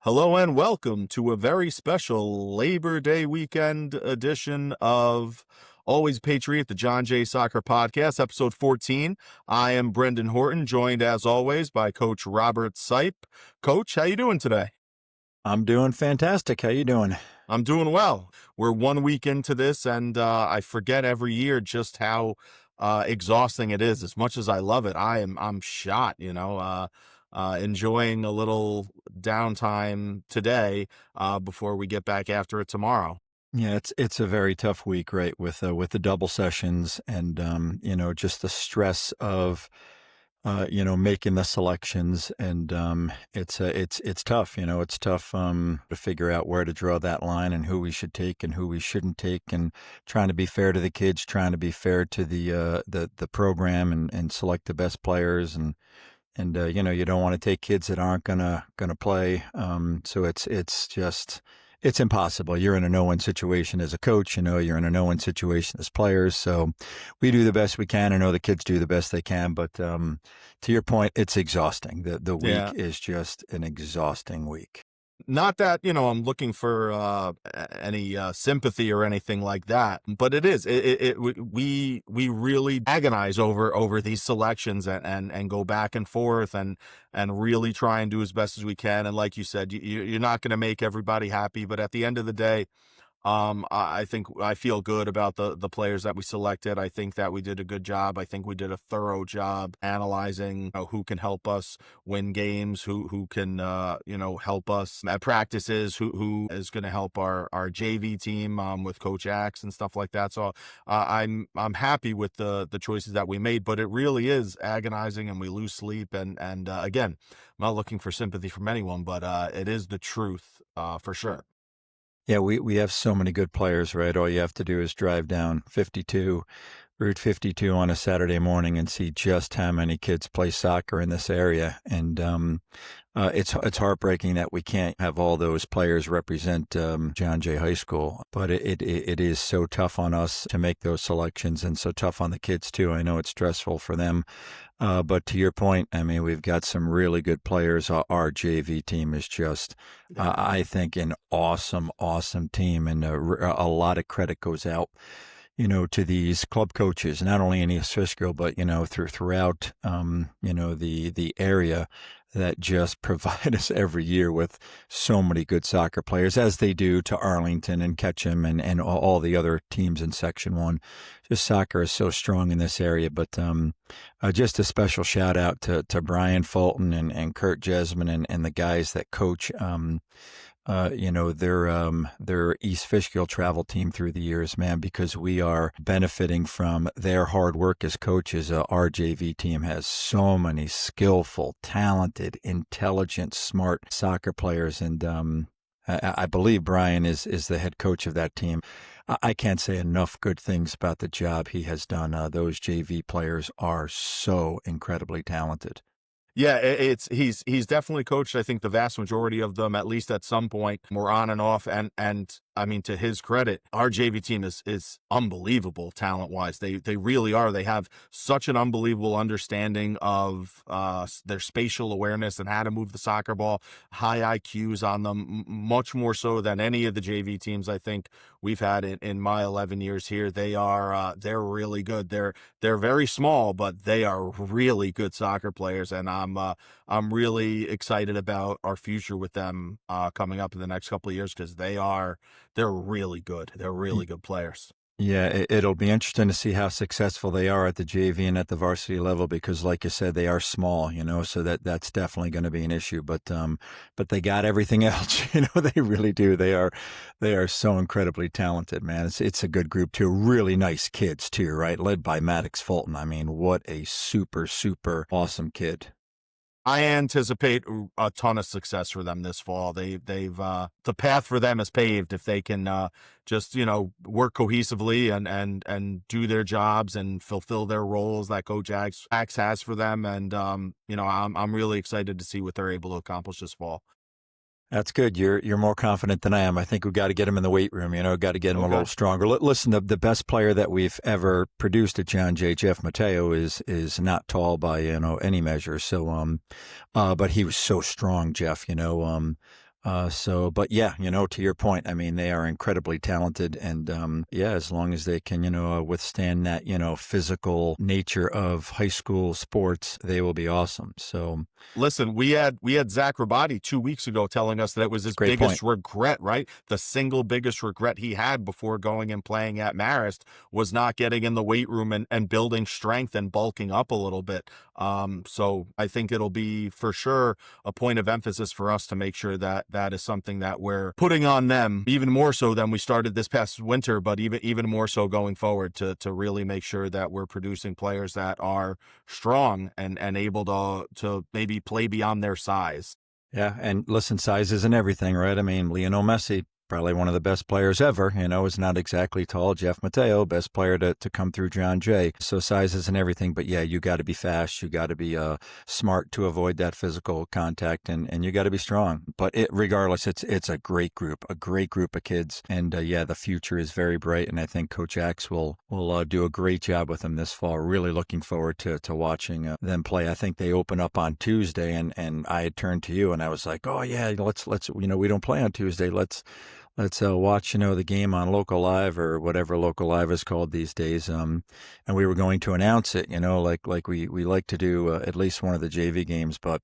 Hello and welcome to a very special Labor Day weekend edition of Always Patriot, the John Jay Soccer Podcast, episode 14. I am Brendan Horton, joined as always by Coach Robert Seipp. Coach, how you doing today? I'm doing fantastic. How you doing? I'm doing well. We're 1 week into this, and I forget every year just how exhausting it is. As much as I love it, I'm shot. Enjoying a little downtime today before we get back after it tomorrow. Yeah, it's a very tough week, right? With the double sessions and just the stress of making the selections, and it's tough. It's tough to figure out where to draw that line and who we should take and who we shouldn't take, and trying to be fair to the kids, trying to be fair to the program, and select the best players, and you don't want to take kids that aren't gonna play. So it's impossible. You're in a no-win situation as a coach. You're in a no-win situation as players. So we do the best we can. I know the kids do the best they can, but to your point, it's exhausting. The week is just an exhausting week. Not that, I'm looking for any sympathy or anything like that, but it is. We really agonize over these selections and go back and forth and really try and do as best as we can. And like you said, you're not going to make everybody happy, but at the end of the day, I think I feel good about the players that we selected. I think that we did a good job. I think we did a thorough job analyzing who can help us win games, who can help us at practices, who is going to help our JV team with Coach Axe and stuff like that. So I'm happy with the choices that we made, but it really is agonizing, and we lose sleep. And again, I'm not looking for sympathy from anyone, but it is the truth for sure. Yeah, we have so many good players, right? All you have to do is drive down Route 52 on a Saturday morning and see just how many kids play soccer in this area. And it's heartbreaking that we can't have all those players represent John Jay High School. But it is so tough on us to make those selections, and so tough on the kids too. I know it's stressful for them. But to your point, I mean, we've got some really good players. Our JV team is just, I think, an awesome team, and a lot of credit goes out, to these club coaches, not only in East Fishkill, but throughout, the area, that just provide us every year with so many good soccer players, as they do to Arlington and Ketchum and all the other teams in Section 1. Just soccer is so strong in this area. But just a special shout out to Brian Fulton and Kurt Jesman and the guys that coach their East Fishkill travel team through the years, man, because we are benefiting from their hard work as coaches. Our JV team has so many skillful, talented, intelligent, smart soccer players. And I believe Brian is the head coach of that team. I can't say enough good things about the job he has done. Those JV players are so incredibly talented. Yeah, he's definitely coached, I think, the vast majority of them, at least at some point, more on and off. And I mean, to his credit, our JV team is unbelievable talent-wise. They really are. They have such an unbelievable understanding of their spatial awareness and how to move the soccer ball, high IQs on them, much more so than any of the JV teams I think we've had in my 11 years here. They're really good. They're very small, but they are really good soccer players, and I'm really excited about our future with them coming up in the next couple of years, because they're really good. They're really good players. Yeah, it'll be interesting to see how successful they are at the JV and at the varsity level, because, like you said, they are small, so that's definitely going to be an issue. But they got everything else, they really do. They are so incredibly talented, man. It's a good group too. Really nice kids too, right? Led by Maddox Fulton. I mean, what a super awesome kid. I anticipate a ton of success for them this fall. They've the path for them is paved if they can just work cohesively and do their jobs and fulfill their roles that Coach Axe has for them. And I'm really excited to see what they're able to accomplish this fall. That's good. You're more confident than I am. I think we've got to get him in the weight room, got to get him a little stronger. Listen, the best player that we've ever produced at John Jay, Jeff Mateo, is not tall by, any measure. So, but he was so strong, Jeff, But yeah, to your point, I mean, they are incredibly talented, and yeah, as long as they can, withstand that, physical nature of high school sports, they will be awesome. So, Listen, we had Zach Rabati 2 weeks ago telling us that it was his great point. biggest regret, right? The single biggest regret he had before going and playing at Marist was not getting in the weight room and building strength and bulking up a little bit. So I think it'll be for sure a point of emphasis for us to make sure that that is something that we're putting on them, even more so than we started this past winter, but even more so going forward, to really make sure that we're producing players that are strong and able to maybe play beyond their size. Yeah, and listen, size isn't everything, right? I mean, Lionel Messi, probably one of the best players ever, is not exactly tall. Jeff Mateo, best player to come through John Jay. So size isn't everything, but yeah, you got to be fast. You got to be smart to avoid that physical contact, and you got to be strong. But regardless, it's a great group of kids. And yeah, the future is very bright, and I think Coach Axe will do a great job with them this fall. Really looking forward to watching them play. I think they open up on Tuesday, and I had turned to you, and I was like, oh yeah, let's we don't play on Tuesday. Let's watch, the game on Local Live or whatever Local Live is called these days. And we were going to announce it, like we like to do at least one of the JV games. But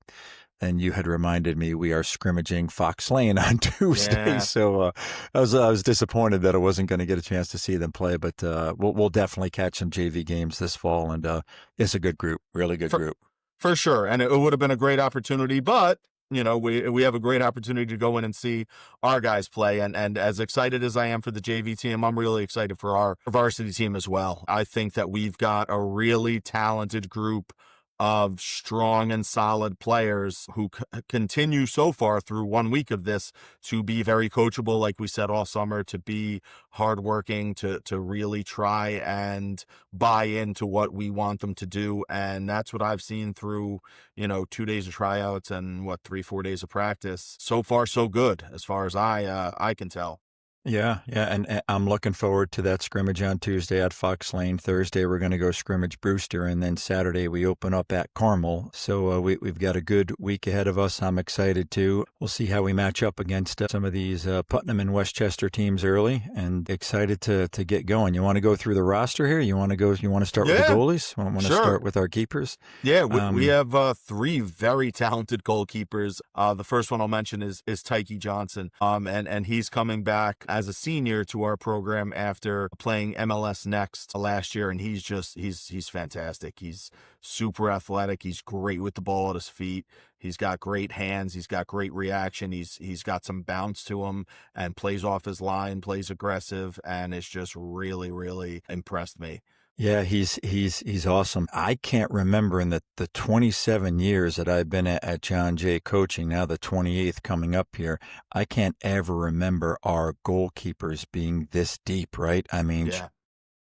then you had reminded me we are scrimmaging Fox Lane on Tuesday. Yeah. So I was disappointed that I wasn't going to get a chance to see them play. But we'll definitely catch some JV games this fall. And it's a good group, really good group. For sure. And it would have been a great opportunity, but we have a great opportunity to go in and see our guys play. And as excited as I am for the JV team, I'm really excited for our varsity team as well. I think that we've got a really talented group of strong and solid players who continue so far through 1 week of this to be very coachable, like we said all summer, to be hardworking, to really try and buy into what we want them to do. And that's what I've seen through, 2 days of tryouts and 3-4 days of practice. So far, so good, as far as I can tell. Yeah, and I'm looking forward to that scrimmage on Tuesday at Fox Lane. Thursday, we're going to go scrimmage Brewster, and then Saturday we open up at Carmel. So we've got a good week ahead of us. I'm excited too. We'll see how we match up against some of these Putnam and Westchester teams early, and excited to get going. You want to go through the roster here? You want to start with the goalies? Want to start with our keepers? Yeah, we have 3 very talented goalkeepers. The first one I'll mention is Tyke Johnson, and he's coming back as a senior to our program after playing MLS Next last year, and he's fantastic. He's super athletic. He's great with the ball at his feet. He's got great hands. He's got great reaction. He's got some bounce to him and plays off his line, plays aggressive, and it's just really, really impressed me. Yeah, he's awesome. I can't remember in the 27 years that I've been at John Jay coaching, now the 28th coming up here, I can't ever remember our goalkeepers being this deep, right? I mean, Yeah.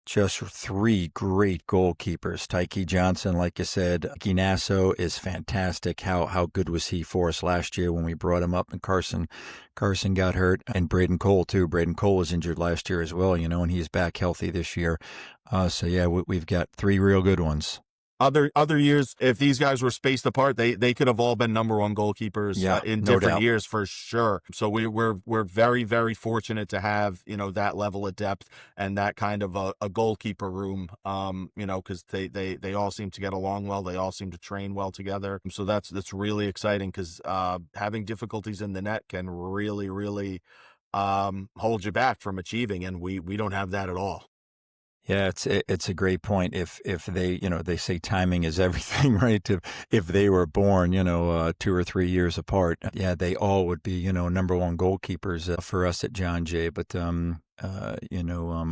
just 3 great goalkeepers. Tyke Johnson, like you said. Nasso is fantastic. How good was he for us last year when we brought him up, and Carson got hurt, and Braden Cole too. Braden Cole was injured last year as well, and he's back healthy this year. So yeah, we've got 3 real good ones. Other years, if these guys were spaced apart, they could have all been number 1 goalkeepers in no different doubt. years for sure. So we're very, very fortunate to have that level of depth and that kind of a goalkeeper room. Because they all seem to get along well. They all seem to train well together. So that's really exciting, because having difficulties in the net can really, really hold you back from achieving, and we don't have that at all. Yeah, it's a great point. If they, they say timing is everything, right? If they were born, 2 or 3 years apart, yeah, they all would be, number 1 goalkeepers for us at John Jay. But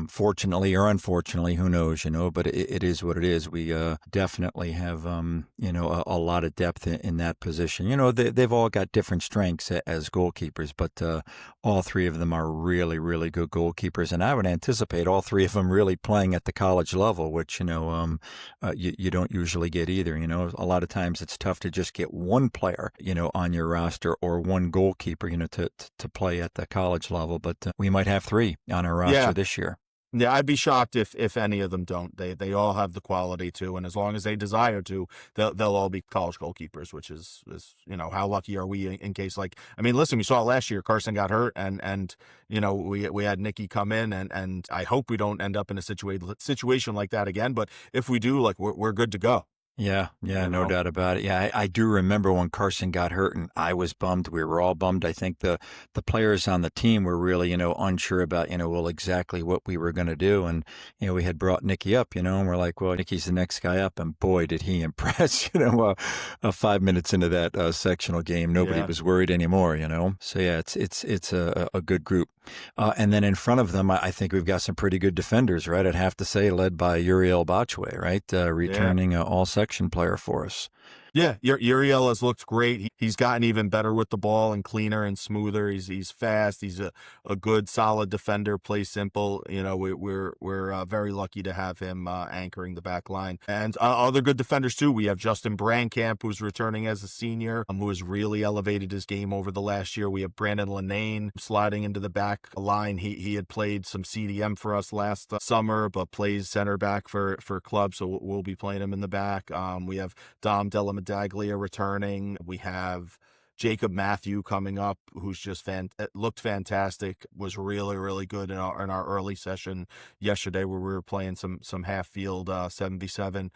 fortunately or unfortunately, who knows, but it is what it is. We definitely have, a lot of depth in that position. They've all got different strengths as goalkeepers, but all 3 of them are really, really good goalkeepers. And I would anticipate all 3 of them really playing at the college level, which, you don't usually get either. A lot of times it's tough to just get 1 player, on your roster, or 1 goalkeeper, to play at the college level. But we might have 3 on our roster this year. Yeah, I'd be shocked if any of them don't. They all have the quality to, and as long as they desire to, they'll all be college goalkeepers, which is how lucky are we in case, like, I mean, listen, we saw last year Carson got hurt, and we had Nikki come in, and I hope we don't end up in a situation like that again. But if we do, like, we're good to go. Yeah, yeah, You no know. doubt about it. Yeah, I do remember when Carson got hurt, and I was bummed. We were all bummed. I think the players on the team were really, unsure about, well, exactly what we were going to do. And, we had brought Nicky up, and we're like, well, Nicky's the next guy up. And boy, did he impress, 5 minutes into that sectional game, nobody Yeah. was worried anymore. So yeah, it's a good group. And then in front of them, I think we've got some pretty good defenders, right? I'd have to say, led by Uriel Bachwe, right? Yeah. Returning all section player for us. Yeah, Uriel has looked great. He's gotten even better with the ball and cleaner and smoother. He's fast. He's a good, solid defender. Plays simple. We're very lucky to have him anchoring the back line. And other good defenders too. We have Justin Brankamp, who's returning as a senior, who has really elevated his game over the last year. We have Brandon Lenane sliding into the back line. He had played some CDM for us last summer, but plays center back for club, so we'll be playing him in the back. We have Dom Daglia returning. We have Jacob Matthew coming up, who's just looked fantastic. Was really, really good in our early session yesterday, where we were playing some half field 7v7.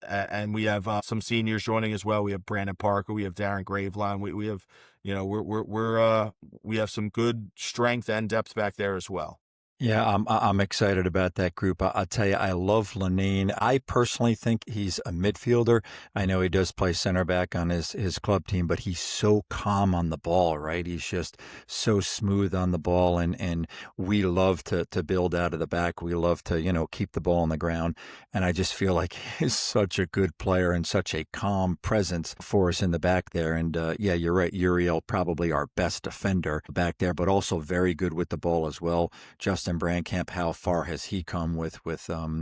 And we have some seniors joining as well. We have Brandon Parker. We have Darren Graveline. We have we have some good strength and depth back there as well. Yeah, I'm excited about that group. I'll tell you, I love Lenane. I personally think he's a midfielder. I know he does play center back on his club team, but he's so calm on the ball, right? He's just so smooth on the ball, and we love to build out of the back. We love to, keep the ball on the ground, and I just feel like he's such a good player and such a calm presence for us in the back there. And yeah, you're right, Uriel probably our best defender back there, but also very good with the ball as well. Justin Brankamp, how far has he come with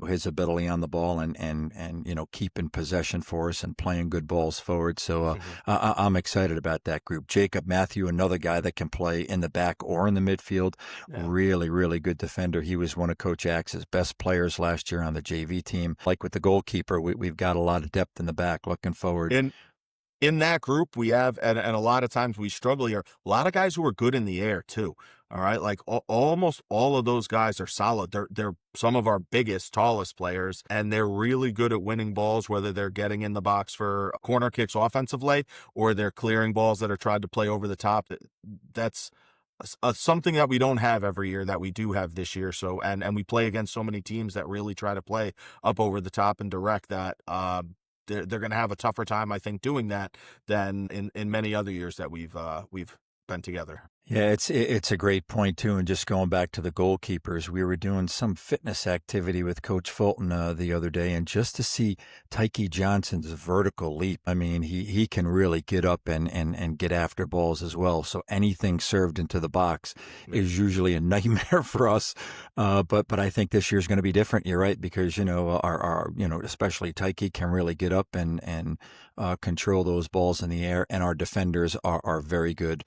his ability on the ball and keeping possession for us and playing good balls forward. So I'm excited about that group. Jacob Matthew, another guy that can play in the back or in the midfield. Yeah. Really, really good defender. He was one of Coach Axe's best players last year on the JV team. Like with the goalkeeper, we've got a lot of depth in the back. Looking forward. In that group, we have, and a lot of times we struggle here, a lot of guys who are good in the air too. All right. Like almost all of those guys are solid. They're some of our biggest, tallest players, and they're really good at winning balls, whether they're getting in the box for corner kicks offensively or they're clearing balls that are tried to play over the top. That's something that we don't have every year that we do have this year. So, and we play against so many teams that really try to play up over the top and direct that, they're going to have a tougher time, I think, doing that than in many other years that we've been together. Yeah, it's a great point too. And just going back to the goalkeepers, we were doing some fitness activity with Coach Fulton the other day, and just to see Tyke Johnson's vertical leap, I mean, he can really get up and get after balls as well. So anything served into the box is usually a nightmare for us. But I think this year's going to be different. You're right, because our especially Tyke can really get up and control those balls in the air, and our defenders are very good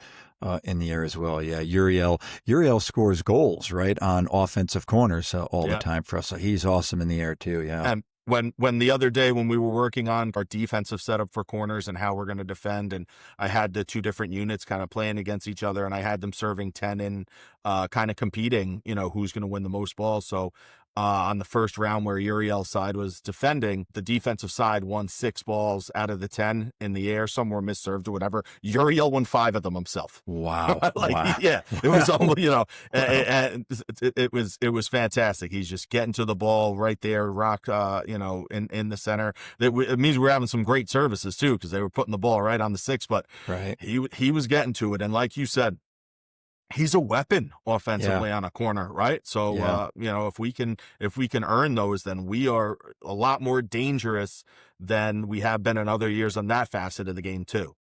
in the air as well. Yeah, Uriel scores goals, right, on offensive corners all the time for us. So he's awesome in the air too. Yeah. And when the other day when we were working on our defensive setup for corners and how we're going to defend, and I had the two different units kind of playing against each other, and I had them serving 10 in, kind of competing, who's going to win the most balls. So on the first round where Uriel's side was defending, the defensive side won 6 balls out of the 10 in the air. Some were misserved or whatever. Uriel won 5 of them himself. Wow. Wow. Yeah, it was and it was fantastic. He's just getting to the ball right there, rock, in the center. It means we're having some great services too, because they were putting the ball right on the 6, but right. he was getting to it. And like you said, he's a weapon offensively on a corner, right? So, if we can earn those, then we are a lot more dangerous than we have been in other years on that facet of the game too.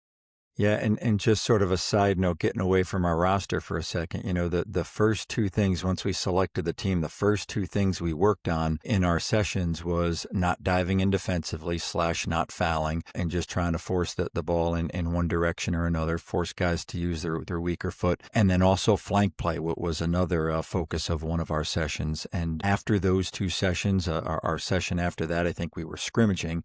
Yeah, and just sort of a side note, getting away from our roster for a second, the first two things once we selected the team, the first two things we worked on in our sessions was not diving in defensively / not fouling and just trying to force the ball in one direction or another, force guys to use their weaker foot. And then also flank play, what was another focus of one of our sessions. And after those two sessions, our session after that, I think we were scrimmaging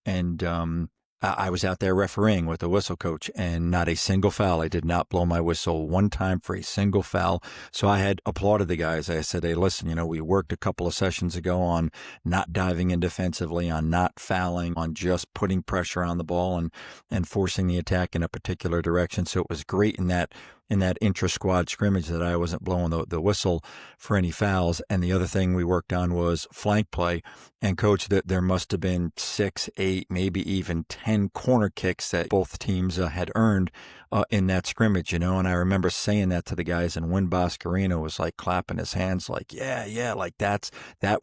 and, I was out there refereeing with the whistle coach and not a single foul. I did not blow my whistle one time for a single foul. So I had applauded the guys. I said, hey, listen, we worked a couple of sessions ago on not diving in defensively, on not fouling, on just putting pressure on the ball and forcing the attack in a particular direction. So it was great in that intra-squad scrimmage that I wasn't blowing the whistle for any fouls. And the other thing we worked on was flank play. And coach, that there must have been 6, 8, maybe even 10 corner kicks that both teams had earned in that scrimmage, And I remember saying that to the guys, and Win Boscarino was like clapping his hands, like, yeah, like that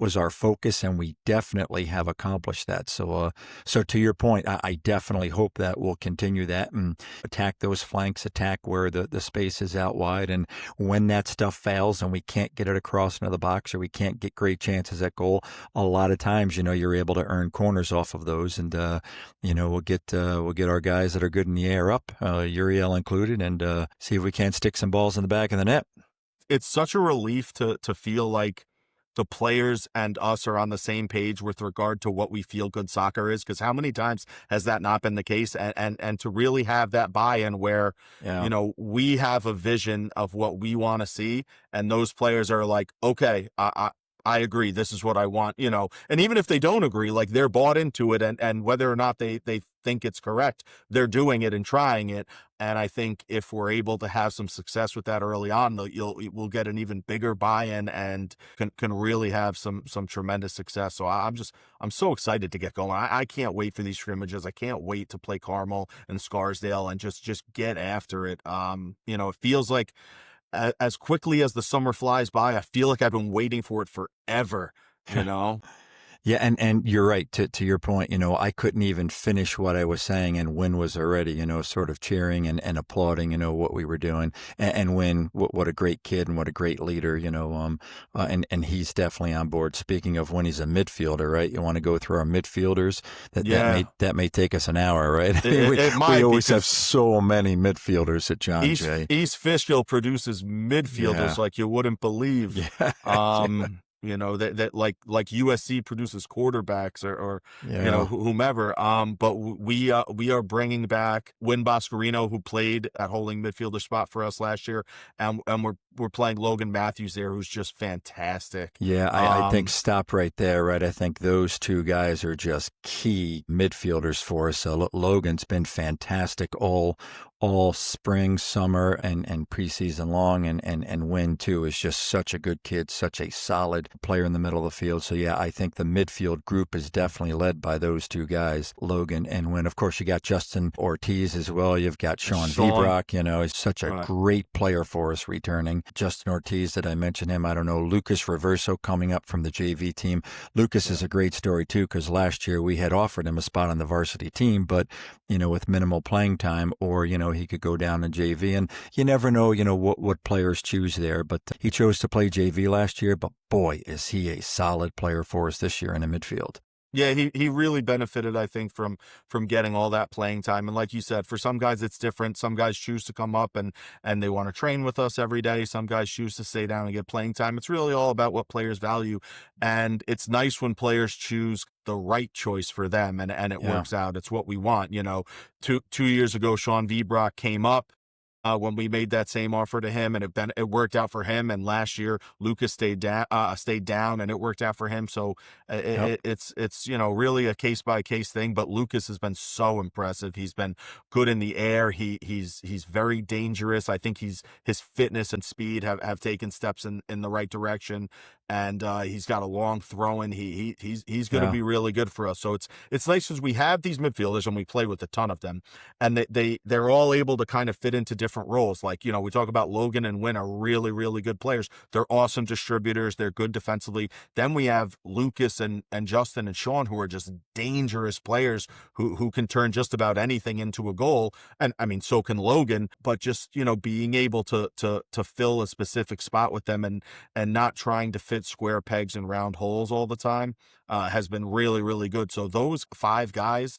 was our focus, and we definitely have accomplished that. So to your point, I definitely hope that we'll continue that and attack those flanks, attack where the space is out wide, and when that stuff fails and we can't get it across into the box or we can't get great chances at goal, a lot of times, you're able to earn corners off of those, and we'll get our guys that are good in the air up, Uriel included, and see if we can't stick some balls in the back of the net. It's such a relief to feel like the players and us are on the same page with regard to what we feel good soccer is, because how many times has that not been the case? And to really have that buy-in where, Yeah. we have a vision of what we want to see, and those players are like, okay, I agree. This is what I want, and even if they don't agree, like they're bought into it, and whether or not they think it's correct, they're doing it and trying it. And I think if we're able to have some success with that early on, we'll get an even bigger buy-in and can really have some tremendous success. So I'm so excited to get going. I can't wait for these scrimmages. I can't wait to play Carmel and Scarsdale and just get after it. It feels like as quickly as the summer flies by, I feel like I've been waiting for it forever, you know? Yeah, and you're right. To your point, I couldn't even finish what I was saying, and Win was already, sort of cheering and applauding, what we were doing. And Win, what a great kid and what a great leader, and he's definitely on board. Speaking of when he's a midfielder, right? You want to go through our midfielders? Yeah. That may take us an hour, right? It We might, always have because so many midfielders at John Jay. East Fishkill produces midfielders Yeah. like you wouldn't believe. Yeah. That like USC produces quarterbacks or Yeah. whomever. But we are bringing back Win Boscarino, who played at holding midfielder spot for us last year, and we're playing Logan Matthews there, who's just fantastic. Yeah, I think stop right there, right? I think those two guys are just key midfielders for us. So Logan's been fantastic all spring, summer, and preseason long, and Win too is just such a good kid, such a solid player in the middle of the field. So yeah, I think the midfield group is definitely led by those two guys, Logan and Win. Of course, you got Justin Ortiz as well. You've got Sean Vibrock, he's such a great player for us returning. Justin Ortiz, did I mention him? I don't know. Lucas Reverso coming up from the JV team. Lucas is a great story too, because last year we had offered him a spot on the varsity team, but with minimal playing time, or he could go down to JV, and you never know, what players choose there. But he chose to play JV last year. But boy, is he a solid player for us this year in the midfield. Yeah, he really benefited, I think, from getting all that playing time. And like you said, for some guys it's different. Some guys choose to come up and they want to train with us every day. Some guys choose to stay down and get playing time. It's really all about what players value. And it's nice when players choose the right choice for them and it works out. It's what we want. 2 years ago, Sean Vibrock came up. When we made that same offer to him, and it worked out for him. And last year, Lucas stayed down, and it worked out for him. So it's really a case by case thing. But Lucas has been so impressive. He's been good in the air. He's very dangerous. I think his fitness and speed have taken steps in the right direction. and he's got a long throw in. He's going to Yeah. be really good for us. So it's nice because we have these midfielders and we play with a ton of them, and they're all able to kind of fit into different roles. Like, we talk about Logan and Wynn are really, really good players. They're awesome distributors. They're good defensively. Then we have Lucas and Justin and Sean, who are just dangerous players who can turn just about anything into a goal. And I mean, so can Logan, but just, being able to fill a specific spot with them and not trying to fit square pegs in round holes all the time has been really, really good. So those 5 guys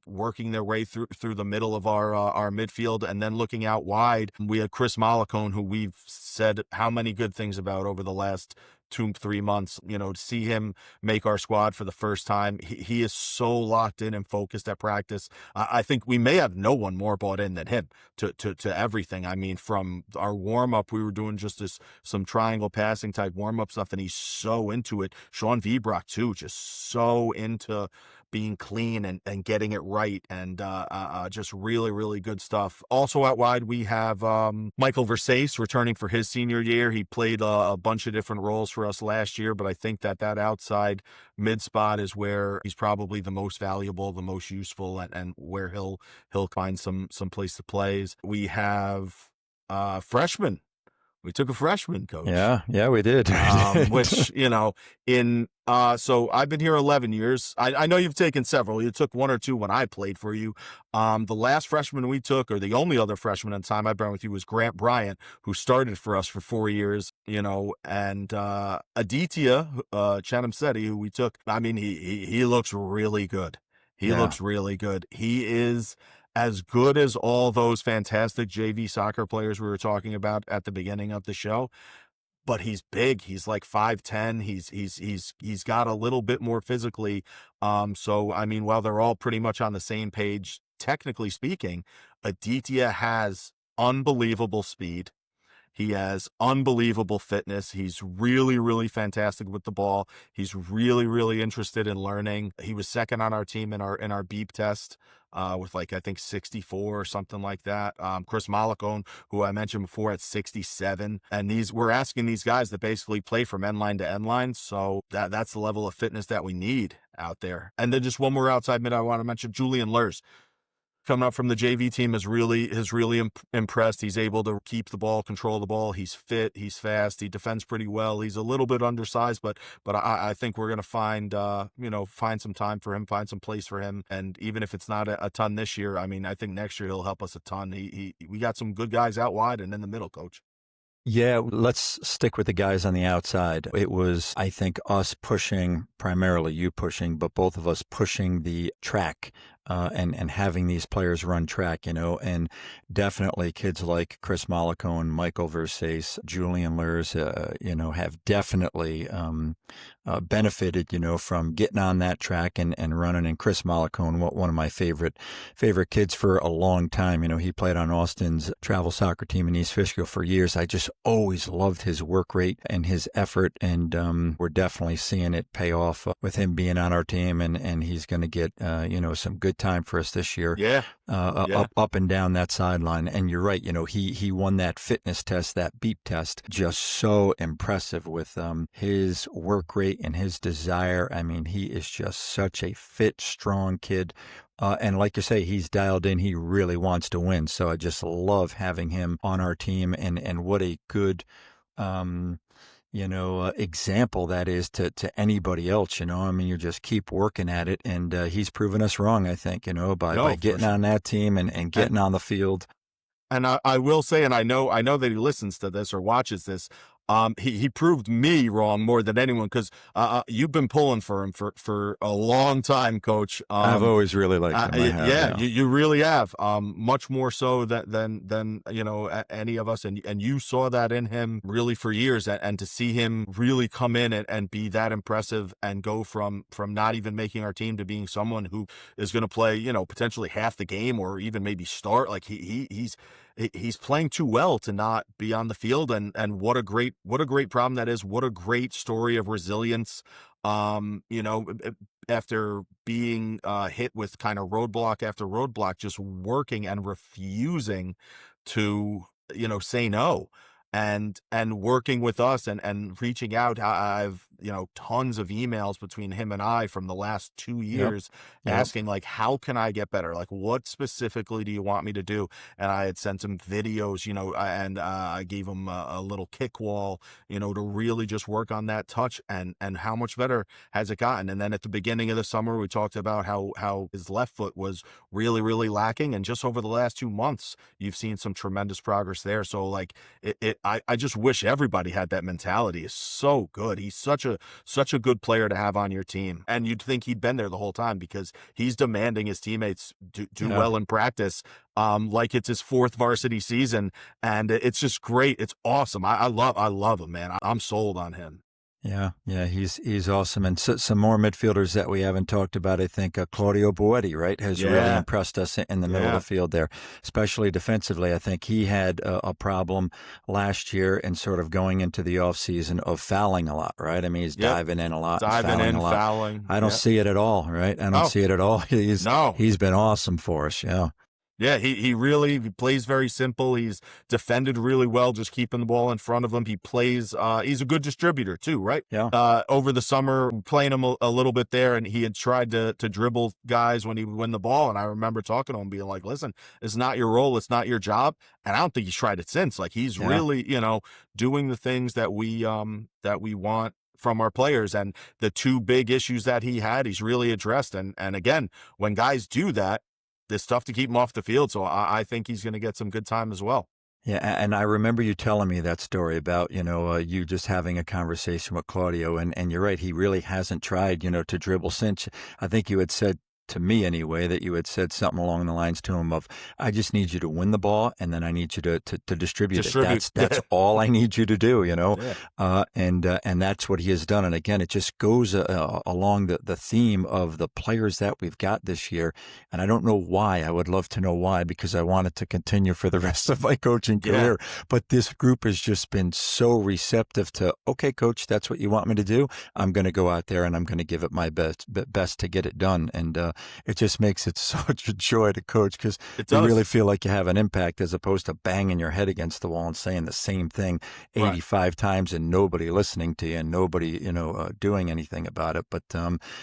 working their way through the middle of our midfield, and then looking out wide, we had Chris Malacone, who we've said how many good things about over the last 2-3 months. To see him make our squad for the first time, he is so locked in and focused at practice. I think we may have no one more bought in than him to everything. I mean, from our warm up, we were doing just some triangle passing type warm up stuff, and he's so into it. Sean Vibrock too, just so into being clean and getting it right, and just really, really good stuff. Also out wide, we have Michael Versace returning for his senior year. He played a bunch of different roles for us last year, but I think that outside mid spot is where he's probably the most valuable, the most useful, and where he'll find some place to play. We have freshmen. We took a freshman, coach. Yeah, we did. Which, so I've been here 11 years. I know you've taken several. You took 1 or 2 when I played for you. The last freshman we took, or the only other freshman in time I've been with you, was Grant Bryant, who started for us for 4 years, and Aditya Chanamseti, who we took. I mean, he looks really good. He Yeah. looks really good. He is as good as all those fantastic JV soccer players we were talking about at the beginning of the show, but he's big. He's like 5'10". He's got a little bit more physically. So I mean, while they're all pretty much on the same page, technically speaking, Aditya has unbelievable speed. He has unbelievable fitness. He's really, really fantastic with the ball. He's really, really interested in learning. He was second on our team in our beep test with like, I think 64 or something like that. Chris Malacone, who I mentioned before, at 67. And we're asking these guys to basically play from end line to end line. So that's the level of fitness that we need out there. And then just one more outside mid I want to mention, Julian Lurs, coming up from the JV team, has really impressed. He's able to keep the ball, control the ball. He's fit. He's fast. He defends pretty well. He's a little bit undersized, but I think we're going to find some time for him, find some place for him. And even if it's not a ton this year, I mean, I think next year he'll help us a ton. We got some good guys out wide and in the middle, coach. Yeah, let's stick with the guys on the outside. It was, I think, us pushing, primarily you pushing, but both of us pushing the track and having these players run track, and definitely kids like Chris Malacone, Michael Versace, Julian Lurs, have definitely benefited, from getting on that track and running. And Chris Malacone, one of my favorite kids for a long time. He played on Austin's travel soccer team in East Fishkill for years. I just always loved his work rate and his effort, and we're definitely seeing it pay off with him being on our team, and he's going to get some good time for us this year. Yeah. Up and down that sideline. And you're right, he won that fitness test, that beep test, just so impressive with his work rate and his desire. I mean, he is just such a fit, strong kid. And like you say, he's dialed in. He really wants to win. So I just love having him on our team, and what a good example that is to anybody else. I mean, you just keep working at it, and he's proven us wrong, I think, by getting on that team and getting on the field. And I will say, and I know that he listens to this or watches this. He proved me wrong more than anyone, because you've been pulling for him for a long time, Coach. I've always really liked him. Yeah. You really have. Much more so than any of us, and you saw that in him really for years, and to see him really come in and be that impressive and go from not even making our team to being someone who is going to play potentially half the game or even maybe start. Like he's playing too well to not be on the field, and what a great problem that is. What a great story of resilience. After being hit with kind of roadblock after roadblock, just working and refusing to say no. and working with us and reaching out. I've, tons of emails between him and I from the last 2 Yep. years Yep. asking, like, how can I get better? Like, what specifically do you want me to do? And I had sent him videos, and I gave him a little kick wall, to really just work on that touch, and how much better has it gotten? And then at the beginning of the summer, we talked about how his left foot was really, really lacking. And just over the last 2 months, you've seen some tremendous progress there. So, like, I just wish everybody had that mentality. It's so good. He's such a good player to have on your team. And you'd think he'd been there the whole time, because he's demanding his teammates do Yeah. well in practice, like it's his fourth varsity season. And it's just great. It's awesome. I love him, man. I'm sold on him. Yeah, yeah, he's awesome. And some more midfielders that we haven't talked about, I think Claudio Boetti, right, has really Yeah. impressed us in the middle of Yeah. the field there, especially defensively. I think he had a problem last year and sort of going into the offseason of fouling a lot, right? I mean, he's Yep. diving in a lot and Diving fouling in, a lot. fouling. I don't Yeah. see it at all, right? I don't No, see it at all. no. He's been awesome for us. Yeah, Yeah, he really he plays very simple. He's defended really well, just keeping the ball in front of him. He plays, he's a good distributor too, right? yeah, Over the summer, playing him a little bit there, and he had tried to dribble guys when he would win the ball. And I remember talking to him, being like, listen, it's not your role, it's not your job. And I don't think he's tried it since. Like, he's yeah. really, doing the things that we want from our players. And the two big issues that he had, he's really addressed. And again, when guys do that, it's tough to keep him off the field. So I think he's going to get some good time as well. Yeah, and I remember you telling me that story about, you just having a conversation with Claudio, and you're right, he really hasn't tried, to dribble since. I think you had said to me anyway, that you had said something along the lines to him of, I just need you to win the ball, and then I need you to distribute it. Distribute. That's all I need you to do, Yeah. and that's what he has done. And again, it just goes along the theme of the players that we've got this year. And I don't know why. I would love to know why, because I want it to continue for the rest of my coaching Yeah. career. But this group has just been so receptive to, okay, coach, that's what you want me to do. I'm going to go out there and I'm going to give it my best to get it done. And it just makes it such a joy to coach, because It you does. really feel like you have an impact, as opposed to banging your head against the wall and saying the same thing Right. 85 times and nobody listening to you and nobody, doing anything about it. But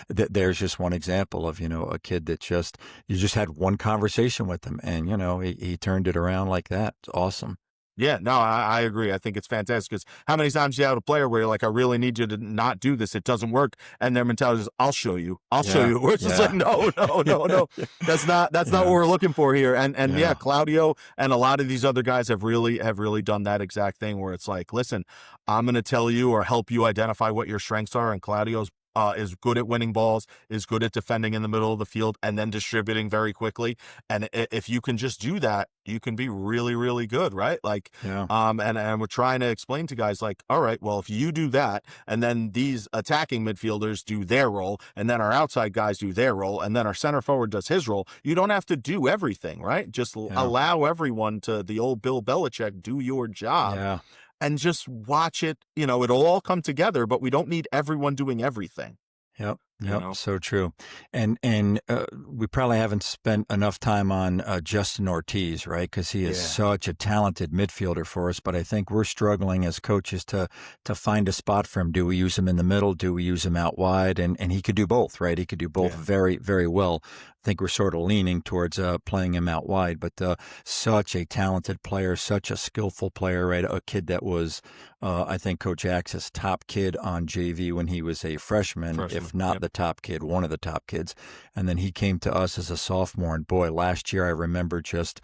there's just one example of, a kid that you just had one conversation with him, and, he turned it around like that. It's awesome. Yeah, no, I agree. I think it's fantastic, because how many times do you have a player where you're like, I really need you to not do this, it doesn't work, and their mentality is, I'll show you. Yeah, We're just yeah. like, no, no, no, no. That's not Yeah, what we're looking for here. And yeah, Claudio and a lot of these other guys have really done that exact thing, where it's like, listen, I'm going to tell you or help you identify what your strengths are. And Claudio's is good at winning balls, is good at defending in the middle of the field, and then distributing very quickly. And if you can just do that, you can be really, really good, right? Like, yeah, and we're trying to explain to guys, like, all right, well, if you do that, and then these attacking midfielders do their role, and then our outside guys do their role, and then our center forward does his role, you don't have to do everything, right? Just yeah, allow everyone to, the old Bill Belichick, do your job. yeah. And just watch it, it'll all come together, but we don't need everyone doing everything, Yep. you Yep. know? So true. And we probably haven't spent enough time on Justin Ortiz, right? Because he is Yeah. such a talented midfielder for us. But I think we're struggling as coaches to find a spot for him. Do we use him in the middle? Do we use him out wide? And he could do both, right? He could do both Yeah. very, very well. I think we're sort of leaning towards playing him out wide. But such a talented player, such a skillful player, right? A kid that was, I think, Coach Axe's top kid on JV when he was a freshman, if not Yep. the top kid, one of the top kids. And then he came to us as a sophomore. And boy, last year I remember just,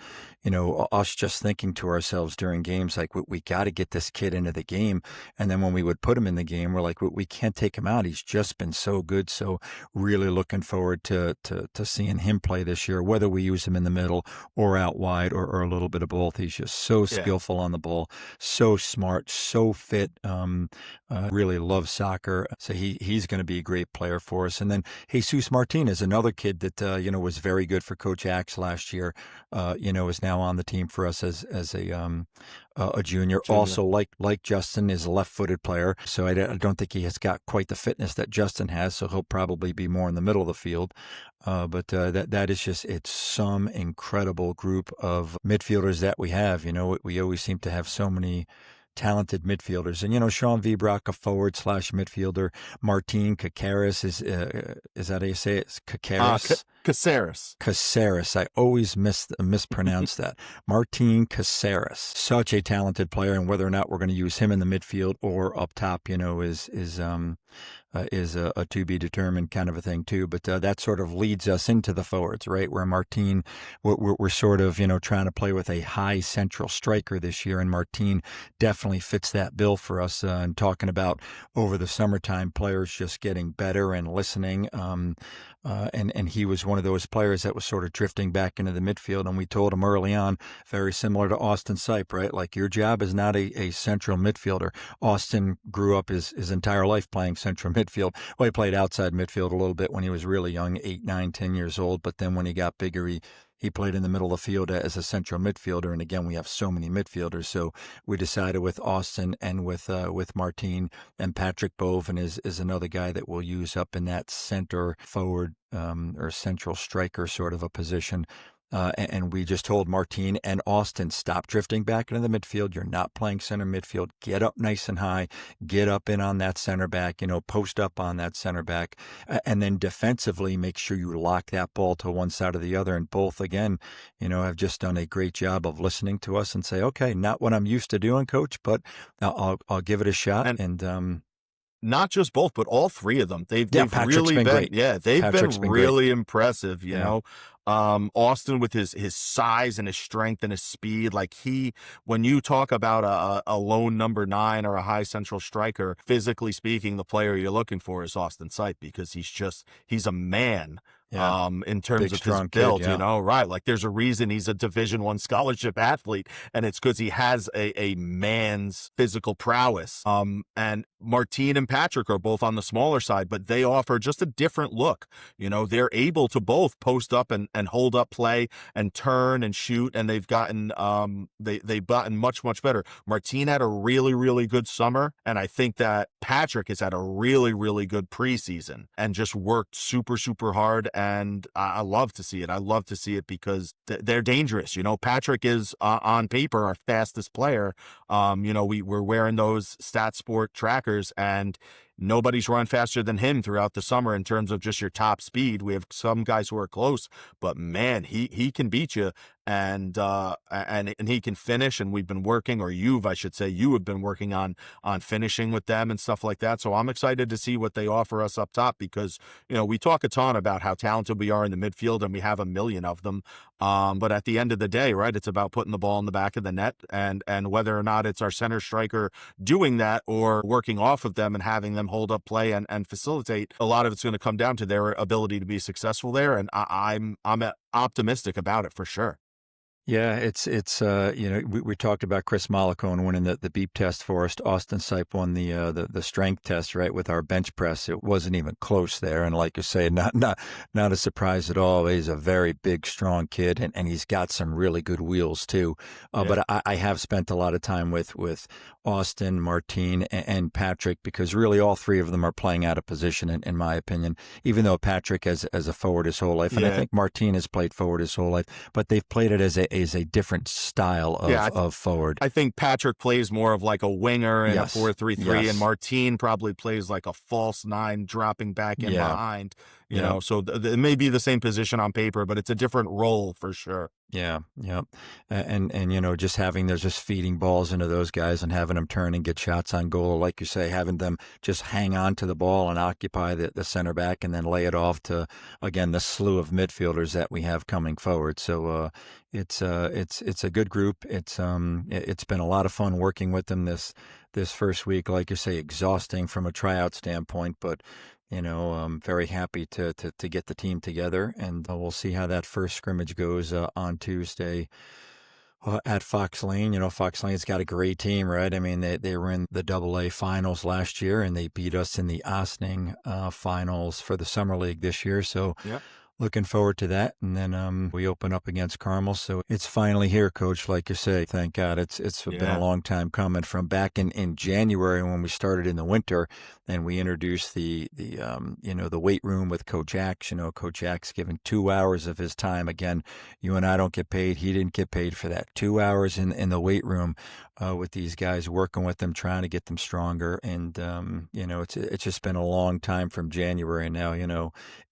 us just thinking to ourselves during games, like, we got to get this kid into the game. And then when we would put him in the game, we're like, we can't take him out. He's just been so good. So really looking forward to seeing him play this year, whether we use him in the middle or out wide or a little bit of both. He's just so Yeah. skillful on the ball, so smart, so fit, really loves soccer. So he's going to be a great player for us. And then Jesus Martinez, another kid that, was very good for Coach Axe last year, is now on the team for us as a junior. Also, like Justin, is a left-footed player. So I don't think he has got quite the fitness that Justin has. So he'll probably be more in the middle of the field. But that is just, it's some incredible group of midfielders that we have. We always seem to have so many talented midfielders. And, Sean Vibrock, a forward/midfielder. Martin Caceres is that how you say it? Caceres? Caceres. Caceres. I always mispronounce that. Martin Caceres. Such a talented player, and whether or not we're going to use him in the midfield or up top, is a to be determined kind of a thing too. But that sort of leads us into the forwards, right? Where Martin, we're sort of, trying to play with a high central striker this year, and Martin definitely fits that bill for us. And talking about over the summertime, players just getting better and listening. And he was one of those players that was sort of drifting back into the midfield. And we told him early on, very similar to Austin Seipp, right? Like, your job is not a central midfielder. Austin grew up his entire life playing central midfield. Well, he played outside midfield a little bit when he was really young, 8, 9, 10 years old. But then when he got bigger, he played in the middle of the field as a central midfielder. And again, we have so many midfielders. So we decided with Austin and with Martin, and Patrick Boven is another guy that we'll use up in that center forward or central striker sort of a position. And we just told Martin and Austin, stop drifting back into the midfield. You're not playing center midfield. Get up nice and high. Get up in on that center back, post up on that center back. And then defensively, make sure you lock that ball to one side or the other. And both, again, have just done a great job of listening to us and say, okay, not what I'm used to doing, coach, but I'll give it a shot. And not just both, but all three of them. They've Patrick's really been great. Yeah, they've Patrick's been really impressive, you know. Austin with his size and his strength and his speed, like when you talk about a lone number 9 or a high central striker, physically speaking, the player you're looking for is Austin Seipp, because he's a man. In terms Big, of strong his build, kid, right? Like, there's a reason he's a Division I scholarship athlete, and it's because he has a man's physical prowess. And Martin and Patrick are both on the smaller side, but they offer just a different look. They're able to both post up and hold up play and turn and shoot, and they've gotten they've gotten much, much better. Martin had a really, really good summer, and I think that Patrick has had a really, really good preseason and just worked super, super hard. And I love to see it. I love to see it because they're dangerous. Patrick is on paper our fastest player. We're wearing those Stat Sport trackers, and nobody's run faster than him throughout the summer in terms of just your top speed. We have some guys who are close, but man, he can beat you, and he can finish. And we've been working, or you have been working on finishing with them and stuff like that. So I'm excited to see what they offer us up top, because we talk a ton about how talented we are in the midfield, and we have a million of them. But at the end of the day, right, it's about putting the ball in the back of the net, and whether or not it's our center striker doing that or working off of them and having them hold up play and facilitate, a lot of it's going to come down to their ability to be successful there. And I'm optimistic about it for sure. Yeah, it's we talked about Chris Mollicone winning the beep test for us. Austin Seipp won the strength test, right, with our bench press. It wasn't even close there, and like you say, not a surprise at all. He's a very big, strong kid, and he's got some really good wheels too. But I have spent a lot of time with Austin, Martin, and Patrick, because really all three of them are playing out of position, in my opinion. Even though Patrick as a forward his whole life, and I think Martin has played forward his whole life, but they've played it as a different style of forward. I think Patrick plays more of like a winger in a 4-3-3, and Martin probably plays like a false 9 dropping back in behind. You know, so it may be the same position on paper, but it's a different role for sure. Yeah. And just feeding balls into those guys and having them turn and get shots on goal, like you say, having them just hang on to the ball and occupy the center back, and then lay it off to, again, the slew of midfielders that we have coming forward. So it's a good group. It's been a lot of fun working with them this first week. Like you say, exhausting from a tryout standpoint, but I'm very happy to get the team together, and we'll see how that first scrimmage goes on Tuesday at Fox Lane. Fox Lane's got a great team, right? I mean, they were in the AA finals last year, and they beat us in the Osning finals for the Summer League this year. So looking forward to that. And then we open up against Carmel. So it's finally here, Coach, like you say. Thank God. It's been a Yeah. long time coming from back in January when we started in the winter. And we introduced the weight room with Coach Axe. Coach Axe given 2 hours of his time. Again, you and I don't get paid. He didn't get paid for that. 2 hours in the weight room with these guys, working with them, trying to get them stronger. And, it's just been a long time from January now,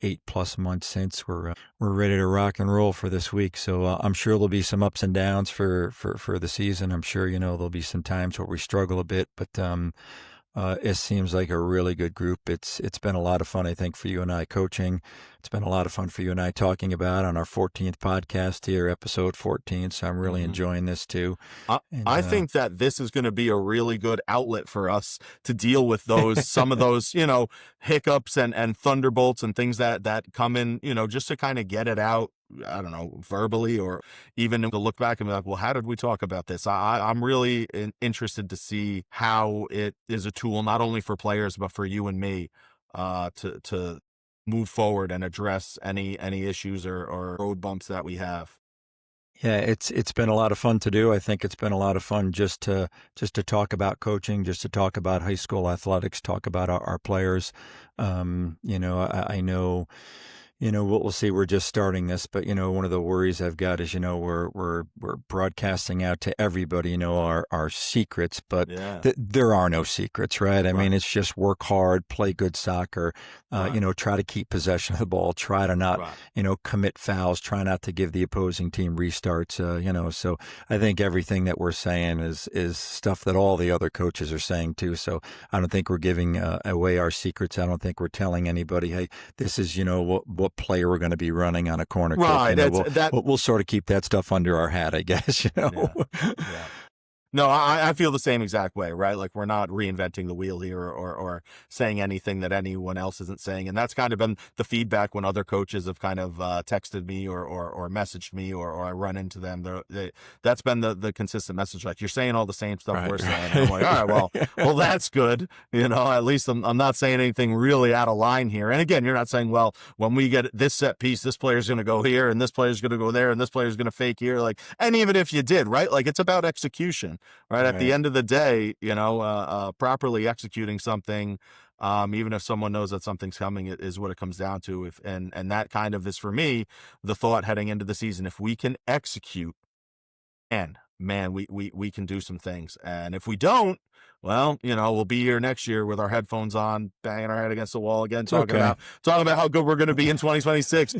8+ months since we're ready to rock and roll for this week. So I'm sure there'll be some ups and downs for the season. I'm sure, there'll be some times where we struggle a bit, but it seems like a really good group. It's been a lot of fun, I think, for you and I coaching. It's been a lot of fun for you and I talking about on our 14th podcast here, episode 14. So I'm really enjoying this too. I think that this is going to be a really good outlet for us to deal with some of those, hiccups and thunderbolts and things that come in, just to kind of get it out. I don't know, verbally, or even to look back and be like, well, how did we talk about this? I'm really interested to see how it is a tool, not only for players, but for you and me, to move forward and address any issues or road bumps that we have. Yeah, it's been a lot of fun to do. I think it's been a lot of fun just to talk about coaching, just to talk about high school athletics, talk about our players. I know. We'll see. We're just starting this, but one of the worries I've got is, we're broadcasting out to everybody, our secrets, but Yeah. there are no secrets, right? I Right. mean, it's just work hard, play good soccer, Right. try to keep possession of the ball, try to not, Right. Commit fouls, try not to give the opposing team restarts, so I think everything that we're saying is stuff that all the other coaches are saying too. So I don't think we're giving away our secrets. I don't think we're telling anybody, hey, this is, what player we're going to be running on a corner kick. Right. We'll sort of keep that stuff under our hat, I guess. Yeah. Yeah. No, I feel the same exact way, right? Like, we're not reinventing the wheel here or saying anything that anyone else isn't saying. And that's kind of been the feedback when other coaches have kind of texted me or messaged me or I run into them. That's been the consistent message. Like, you're saying all the same stuff we're saying. And I'm like, all right, well, that's good. At least I'm not saying anything really out of line here. And again, you're not saying, well, when we get this set piece, this player's going to go here and this player's going to go there and this player's going to fake here. Like, and even if you did, right? Like, it's about execution. Right. At the end of the day, properly executing something, even if someone knows that something's coming, is what it comes down to. And that kind of is, for me, the thought heading into the season. If we can execute, and man, we can do some things. And if we don't, well, we'll be here next year with our headphones on, banging our head against the wall again, talking about how good we're going to be in 2026.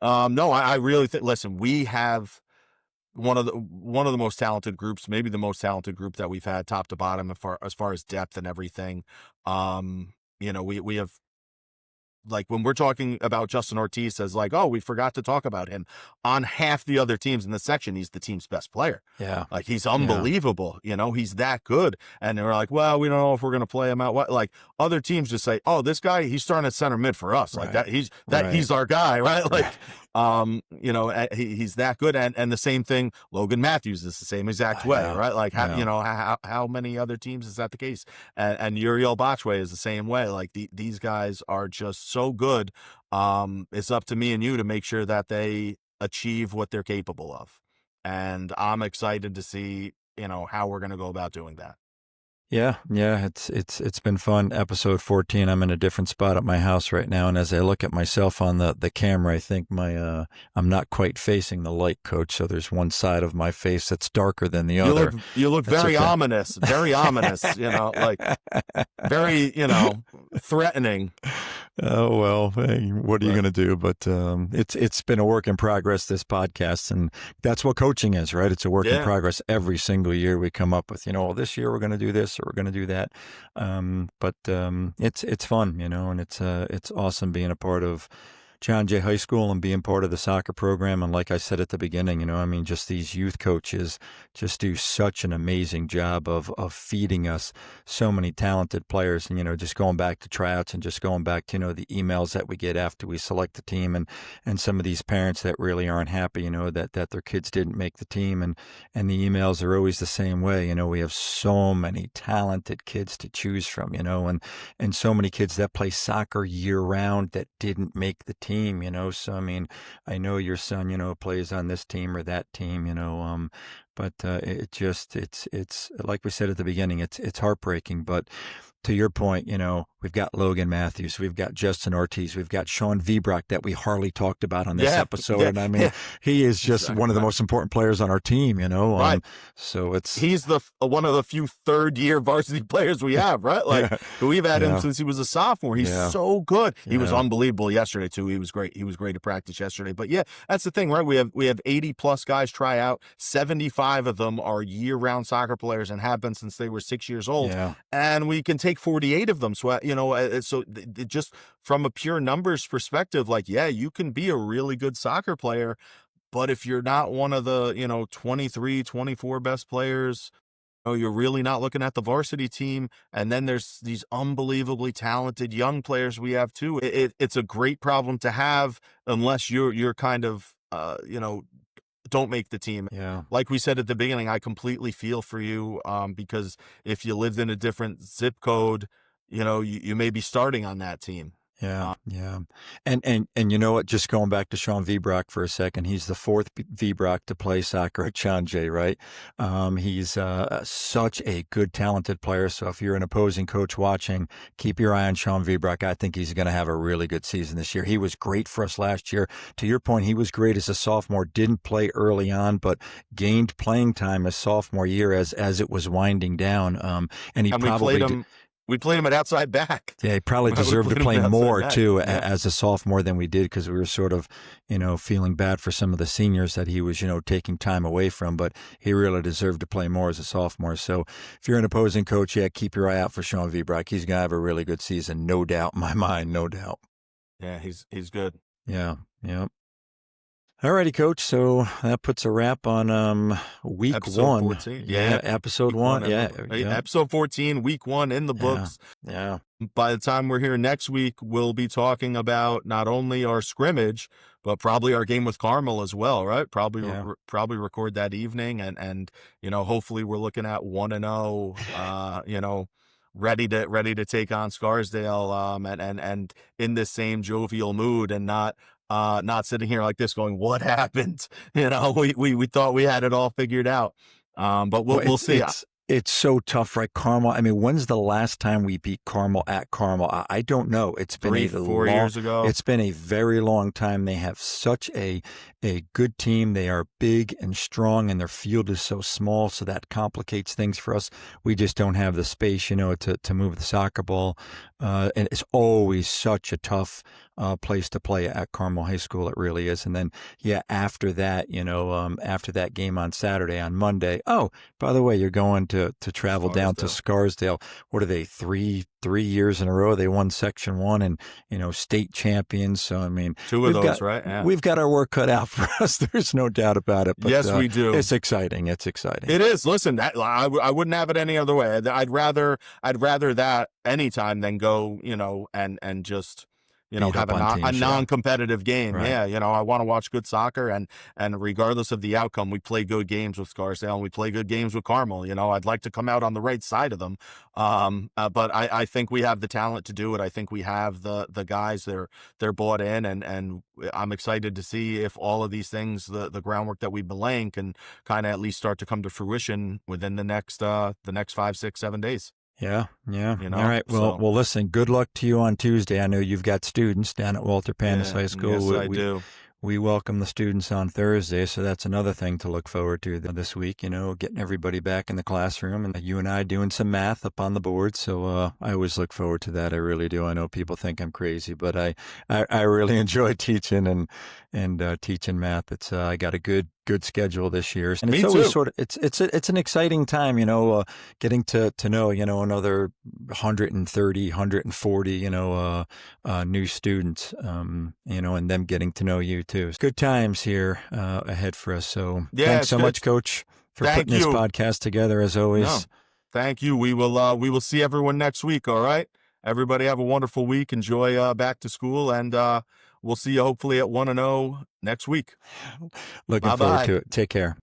No, I really think. Listen, we have one of the most talented groups, maybe the most talented group that we've had, top to bottom, as far as depth and everything. We have, like, when we're talking about Justin Ortiz, as like, oh, we forgot to talk about him. On half the other teams in the section, he's the team's best player. Yeah. Like, he's unbelievable. He's that good. And they're like, well, we don't know if we're going to play him out. What? Like, other teams just say, oh, this guy, he's starting at center mid for us. Like, he's our guy, right? Like, he's that good. And the same thing, Logan Matthews is the same exact way, right? Like, how many other teams is that the case? And Uriel Botchway is the same way. Like, these guys are just so good. It's up to me and you to make sure that they achieve what they're capable of. And I'm excited to see, how we're going to go about doing that. Yeah, it's been fun. Episode 14. I'm in a different spot at my house right now, and as I look at myself on the camera, I think I'm not quite facing the light, Coach. So there's one side of my face that's darker than the other. You look very ominous, very ominous. Like, very, threatening. Oh, well, hey, what are you going to do? But it's been a work in progress, this podcast, and that's what coaching is, right? It's a work in progress. Every single year we come up with, this year we're going to do this or we're going to do that. But it's fun, and it's awesome being a part of John Jay High School and being part of the soccer program. And like I said at the beginning, just these youth coaches just do such an amazing job of feeding us so many talented players. And, just going back to tryouts and just going back to, the emails that we get after we select the team and some of these parents that really aren't happy, that their kids didn't make the team. And the emails are always the same way. We have so many talented kids to choose from, and so many kids that play soccer year round that didn't make the team. team, so I mean, I know your son, plays on this team or that team, but it's like we said at the beginning, it's heartbreaking. But to your point, we've got Logan Matthews, we've got Justin Ortiz, we've got Sean Vibrock that we hardly talked about on this episode. Yeah, And I mean, yeah. he is just Exactly, one of the right. most important players on our team, Right. so it's, He's the one of the few third-year varsity players we have, right? Like, yeah, we've had him yeah, since he was a sophomore. He's yeah, so good. He was yeah, unbelievable yesterday too. He was great. He was great at practice yesterday. But yeah, that's the thing, right? We have 80 plus guys try out. 75 of them are year-round soccer players and have been since they were 6 years old. yeah, And we can take 48 of them. So just from a pure numbers perspective, like, yeah, you can be a really good soccer player. But if you're not one of the, 23, 24 best players, you're really not looking at the varsity team. And then there's these unbelievably talented young players we have too. It's a great problem to have unless you're kind of, don't make the team. yeah. Like we said at the beginning, I completely feel for you, because if you lived in a different zip code, you may be starting on that team. Yeah, yeah. And you know what? Just going back to Sean Vibrock for a second, he's the fourth Vibrock to play soccer at John Jay, right? He's such a good, talented player. So if you're an opposing coach watching, keep your eye on Sean Vibrock. I think he's going to have a really good season this year. He was great for us last year. To your point, he was great as a sophomore, didn't play early on, but gained playing time his sophomore year as it was winding down. And he And probably we played him at outside back. Yeah, he probably We deserved to played him play at outside more back. too Yeah. as a sophomore than we did because we were sort of, feeling bad for some of the seniors that he was, taking time away from. But he really deserved to play more as a sophomore. So if you're an opposing coach, yeah, keep your eye out for Sean Vibrock. He's gonna have a really good season, no doubt in my mind, no doubt. Yeah, he's good. Yeah, yeah. All righty, Coach. So that puts a wrap on week Episode one. 14. Yeah, episode Week one. in Yeah, the- yeah, Episode 14, week 1 in the yeah, books. yeah, By the time we're here next week, we'll be talking about not only our scrimmage, but probably our game with Carmel as well, right? Probably yeah. probably record that evening, and hopefully we're looking at 1-0, ready to take on Scarsdale, and in this same jovial mood, and not sitting here like this going, what happened? We thought we had it all figured out. But we'll see. It's so tough, right? Carmel. I mean, when's the last time we beat Carmel at Carmel? I don't know. It's been 3-4 years ago. It's been a very long time. They have such a good team. They are big and strong, and their field is so small, so that complicates things for us. We just don't have the space, to move the soccer ball. And it's always such a tough place to play at Carmel High School. It really is. And then, after that, after that game on Saturday, on Monday. Oh, by the way, you're going to travel down to Scarsdale. What are they? Three years in a row they won Section 1 and state champions. So I mean, 2 of those, right? Yeah. We've got our work cut out for us. There's no doubt about it. But, yes, we do. It's exciting. It's exciting. It is. Listen, I wouldn't have it any other way. I'd rather that anytime than go, and just Beat have up on a teams, non-competitive game. Right. Yeah, I want to watch good soccer, and regardless of the outcome, we play good games with Scarsdale and we play good games with Carmel. I'd like to come out on the right side of them. But I think we have the talent to do it. I think we have the guys. They're bought in, and I'm excited to see if all of these things, the groundwork that we've been laying, can kind of at least start to come to fruition within the next 5, 6, 7 days. Yeah. All right. Well, listen, good luck to you on Tuesday. I know you've got students down at Walter Pandus High School. Yes, I do. We welcome the students on Thursday, so that's another thing to look forward to this week, getting everybody back in the classroom and you and I doing some math up on the board. So I always look forward to that. I really do. I know people think I'm crazy, but I really enjoy teaching and teaching math. It's I got a good schedule this year. And it's always sort of it's an exciting time, getting to know, another 130, 140, new students, and them getting to know you too. It's good times here ahead for us. So thanks so much, Coach, for putting this podcast together as always. No, thank you. We will see everyone next week. All right. Everybody have a wonderful week. Enjoy back to school, and we'll see you hopefully at 1-0 next week. Looking forward to it. Take care.